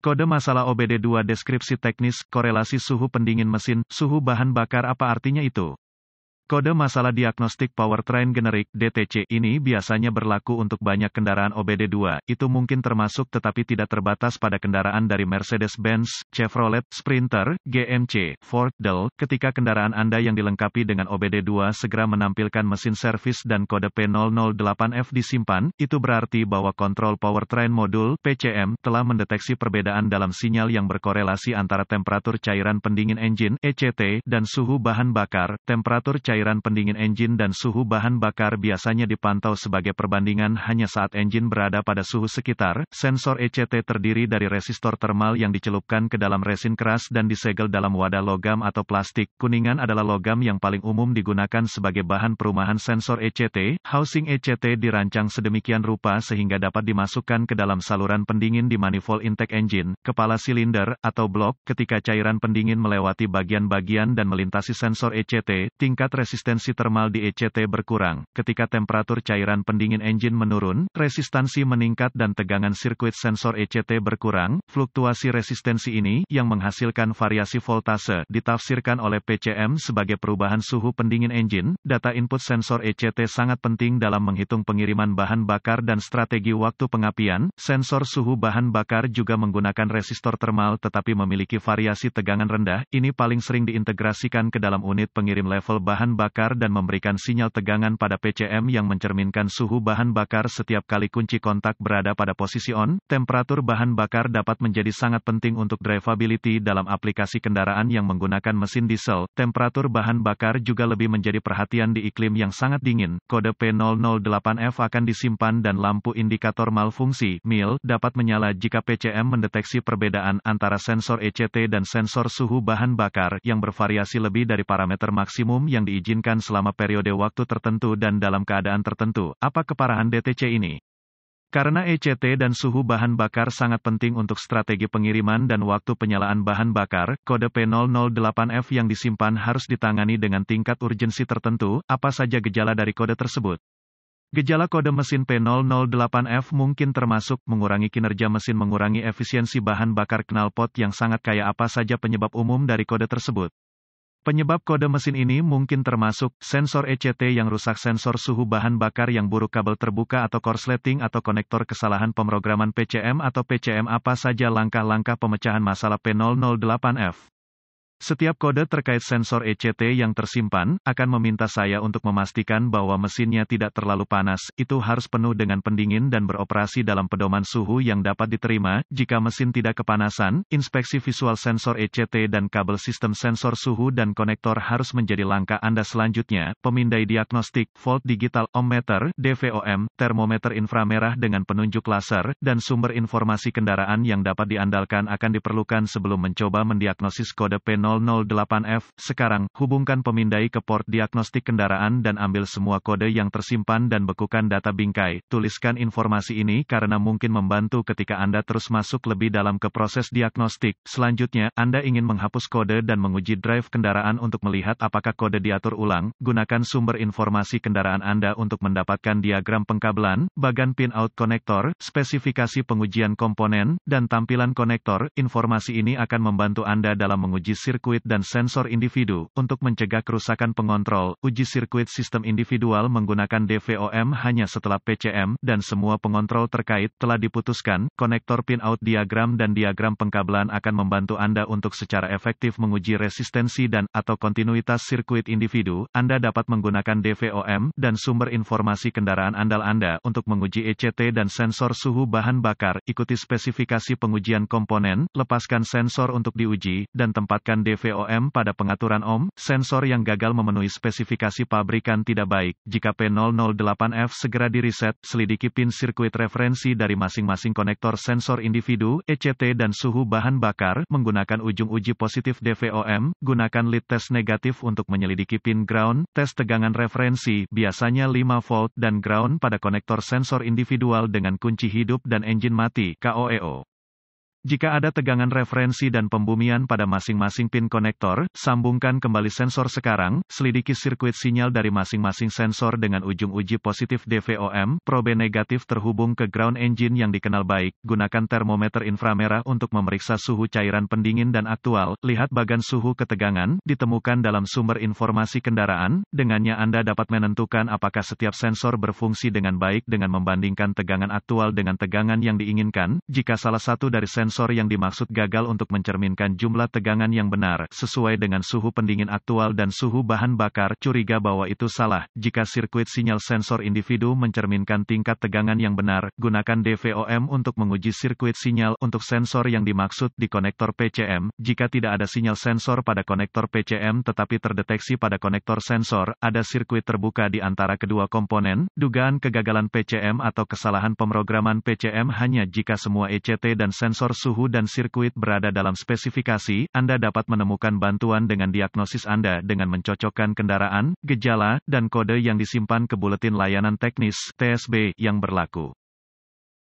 Kode masalah OBD2 deskripsi teknis, korelasi suhu pendingin mesin, suhu bahan bakar apa artinya itu? Kode masalah diagnostik powertrain generik (DTC) ini biasanya berlaku untuk banyak kendaraan OBD2, itu mungkin termasuk tetapi tidak terbatas pada kendaraan dari Mercedes-Benz, Chevrolet, Sprinter, GMC, Ford, Dell. Ketika kendaraan Anda yang dilengkapi dengan OBD2 segera menampilkan mesin servis dan kode P008F disimpan, itu berarti bahwa kontrol powertrain modul (PCM) telah mendeteksi perbedaan dalam sinyal yang berkorelasi antara temperatur cairan pendingin engine (ECT) dan suhu bahan bakar. Temperatur cairan pendingin engine dan suhu bahan bakar biasanya dipantau sebagai perbandingan hanya saat engine berada pada suhu sekitar. Sensor ECT terdiri dari resistor termal yang dicelupkan ke dalam resin keras dan disegel dalam wadah logam atau plastik. Kuningan adalah logam yang paling umum digunakan sebagai bahan perumahan sensor ECT. Housing ECT dirancang sedemikian rupa sehingga dapat dimasukkan ke dalam saluran pendingin di manifold intake engine, kepala silinder, atau blok. Ketika cairan pendingin melewati bagian-bagian dan melintasi sensor ECT, tingkat resistensi termal di ECT berkurang. Ketika temperatur cairan pendingin engine menurun, resistansi meningkat dan tegangan sirkuit sensor ECT berkurang. Fluktuasi resistensi ini, yang menghasilkan variasi voltase, ditafsirkan oleh PCM sebagai perubahan suhu pendingin engine. Data input sensor ECT sangat penting dalam menghitung pengiriman bahan bakar dan strategi waktu pengapian. Sensor suhu bahan bakar juga menggunakan resistor termal tetapi memiliki variasi tegangan rendah. Ini paling sering diintegrasikan ke dalam unit pengirim level bahan bakar dan memberikan sinyal tegangan pada PCM yang mencerminkan suhu bahan bakar setiap kali kunci kontak berada pada posisi on. Temperatur bahan bakar dapat menjadi sangat penting untuk drivability dalam aplikasi kendaraan yang menggunakan mesin diesel. Temperatur bahan bakar juga lebih menjadi perhatian di iklim yang sangat dingin. Kode P008F akan disimpan dan lampu indikator malfungsi (MIL) dapat menyala jika PCM mendeteksi perbedaan antara sensor ECT dan sensor suhu bahan bakar yang bervariasi lebih dari parameter maksimum yang diizinkan selama periode waktu tertentu dan dalam keadaan tertentu. Apa keparahan DTC ini? Karena ECT dan suhu bahan bakar sangat penting untuk strategi pengiriman dan waktu penyalaan bahan bakar, kode P008F yang disimpan harus ditangani dengan tingkat urgensi tertentu. Apa saja gejala dari kode tersebut? Gejala kode mesin P008F mungkin termasuk mengurangi kinerja mesin, mengurangi efisiensi bahan bakar knalpot yang sangat kaya. Apa saja penyebab umum dari kode tersebut? Penyebab kode mesin ini mungkin termasuk sensor ECT yang rusak, sensor suhu bahan bakar yang buruk, kabel terbuka atau korsleting atau konektor, kesalahan pemrograman PCM atau PCM. Apa saja langkah-langkah pemecahan masalah P008F? Setiap kode terkait sensor ECT yang tersimpan, akan meminta saya untuk memastikan bahwa mesinnya tidak terlalu panas. Itu harus penuh dengan pendingin dan beroperasi dalam pedoman suhu yang dapat diterima. Jika mesin tidak kepanasan, inspeksi visual sensor ECT dan kabel sistem sensor suhu dan konektor harus menjadi langkah Anda selanjutnya. Pemindai diagnostik, volt digital, ohmmeter, DVOM, termometer inframerah dengan penunjuk laser, dan sumber informasi kendaraan yang dapat diandalkan akan diperlukan sebelum mencoba mendiagnosis kode P008F. Sekarang, hubungkan pemindai ke port diagnostik kendaraan dan ambil semua kode yang tersimpan dan bekukan data bingkai. Tuliskan informasi ini karena mungkin membantu ketika Anda terus masuk lebih dalam ke proses diagnostik. Selanjutnya, Anda ingin menghapus kode dan menguji drive kendaraan untuk melihat apakah kode diatur ulang. Gunakan sumber informasi kendaraan Anda untuk mendapatkan diagram pengkabelan, bagan pin-out konektor, spesifikasi pengujian komponen, dan tampilan konektor. Informasi ini akan membantu Anda dalam menguji sirkuit dan sensor individu. Untuk mencegah kerusakan pengontrol, uji sirkuit sistem individual menggunakan DVOM hanya setelah PCM dan semua pengontrol terkait telah diputuskan. Konektor pin-out diagram dan diagram pengkabelan akan membantu Anda untuk secara efektif menguji resistensi dan atau kontinuitas sirkuit individu. Anda dapat menggunakan DVOM dan sumber informasi kendaraan andal Anda untuk menguji ECT dan sensor suhu bahan bakar. Ikuti spesifikasi pengujian komponen, lepaskan sensor untuk diuji, dan tempatkan DVOM pada pengaturan ohm. Sensor yang gagal memenuhi spesifikasi pabrikan tidak baik. Jika P008F segera di-reset, selidiki pin sirkuit referensi dari masing-masing konektor sensor individu, ECT dan suhu bahan bakar, menggunakan ujung uji positif DVOM. Gunakan lead test negatif untuk menyelidiki pin ground, tes tegangan referensi, biasanya 5 volt dan ground pada konektor sensor individual dengan kunci hidup dan engine mati, KOEO. Jika ada tegangan referensi dan pembumian pada masing-masing pin konektor, sambungkan kembali sensor sekarang, selidiki sirkuit sinyal dari masing-masing sensor dengan ujung uji positif DVOM, probe negatif terhubung ke ground engine yang dikenal baik, gunakan termometer inframerah untuk memeriksa suhu cairan pendingin dan aktual, lihat bagan suhu ketegangan, ditemukan dalam sumber informasi kendaraan, dengannya Anda dapat menentukan apakah setiap sensor berfungsi dengan baik dengan membandingkan tegangan aktual dengan tegangan yang diinginkan. Jika salah satu dari sensor yang dimaksud gagal untuk mencerminkan jumlah tegangan yang benar, sesuai dengan suhu pendingin aktual dan suhu bahan bakar, curiga bahwa itu salah. Jika sirkuit sinyal sensor individu mencerminkan tingkat tegangan yang benar, gunakan DVOM untuk menguji sirkuit sinyal untuk sensor yang dimaksud di konektor PCM. Jika tidak ada sinyal sensor pada konektor PCM tetapi terdeteksi pada konektor sensor, ada sirkuit terbuka di antara kedua komponen, dugaan kegagalan PCM atau kesalahan pemrograman PCM hanya jika semua ECT dan sensor suhu dan sirkuit berada dalam spesifikasi. Anda dapat menemukan bantuan dengan diagnosis Anda dengan mencocokkan kendaraan, gejala, dan kode yang disimpan ke Buletin Layanan Teknis (TSB) yang berlaku.